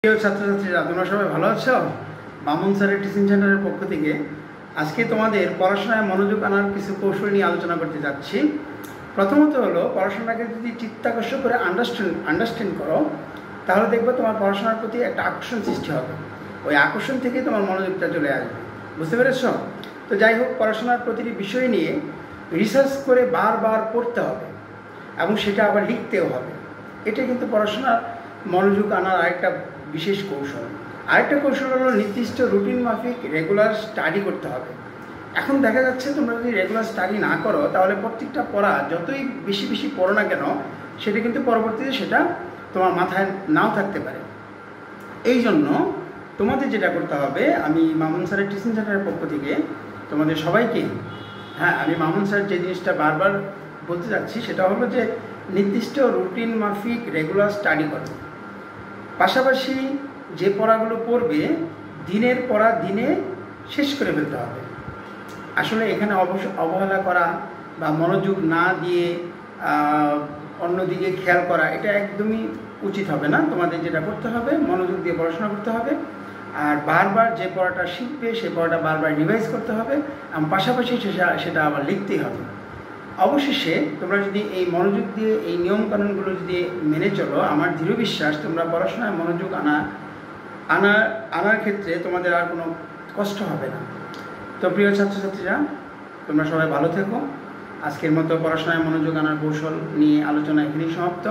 প্রিয় ছাত্রছাত্রীরা, তোমরা সবাই ভালো আছো? মামুন স্যারের টিচিং সেন্টারের পক্ষ থেকে আজকে তোমাদের পড়াশোনায় মনোযোগ আনার কিছু কৌশল নিয়ে আলোচনা করতে যাচ্ছি। প্রথমত হলো, পড়াশোনাকে যদি চিত্তাকর্ষক করে আন্ডারস্ট্যান্ড করো, তাহলে দেখবে তোমার পড়াশোনার প্রতি একটা আকর্ষণ সৃষ্টি হবে। ওই আকর্ষণ থেকে তোমার মনোযোগটা চলে আসবে। বুঝতে পেরেছ? তো যাই হোক, পড়াশোনার প্রতিটি বিষয় নিয়ে রিসার্চ করে বারবার পড়তে হবে এবং সেটা আবার লিখতেও হবে। এটা কিন্তু পড়াশোনার মনোযোগ আনার আরেকটা বিশেষ কৌশল। আরেকটা কৌশল হলো, নির্দিষ্ট রুটিন মাফিক রেগুলার স্টাডি করতে হবে। এখন দেখা যাচ্ছে, তোমরা যদি রেগুলার স্টাডি না করো, তাহলে প্রত্যেকটা পড়া যতই বেশি পড়ো না কেন, সেটা কিন্তু পরবর্তীতে সেটা তোমার মাথায় নাও থাকতে পারে। এই জন্য তোমাদের যেটা করতে হবে, আমি মামুন স্যারের টিচিং সেন্টারের পক্ষ থেকে তোমাদের সবাইকে, আমি মামুন স্যার যে জিনিসটা বারবার বলতে যাচ্ছি, সেটা হলো যে নির্দিষ্ট রুটিন মাফিক রেগুলার স্টাডি করো। পাশাপাশি যে পড়াগুলো পড়বে, দিনের পড়া দিনে শেষ করে ফেলতে হবে। আসলে এখানে অবহেলা করা বা মনোযোগ না দিয়ে অন্যদিকে খেয়াল করা, এটা একদমই উচিত হবে না। তোমাদের যেটা করতে হবে, মনোযোগ দিয়ে পড়াশোনা করতে হবে, আর বারবার যে পড়াটা শিখবে সেই পড়াটা বারবার রিভাইজ করতে হবে, এবং পাশাপাশি সেটা আবার লিখতেই হবে। অবশেষে তোমরা যদি এই মনোযোগ দিয়ে এই নিয়মকানুনগুলো যদি মেনে চলো, আমার দৃঢ় বিশ্বাস তোমরা পড়াশোনায় মনোযোগ আনার ক্ষেত্রে তোমাদের আর কোনো কষ্ট হবে না। তো প্রিয় ছাত্রছাত্রীরা, তোমরা সবাই ভালো থেকো। আজকের মতো পড়াশোনায় মনোযোগ আনার কৌশল নিয়ে আলোচনা এখানেই সমাপ্ত।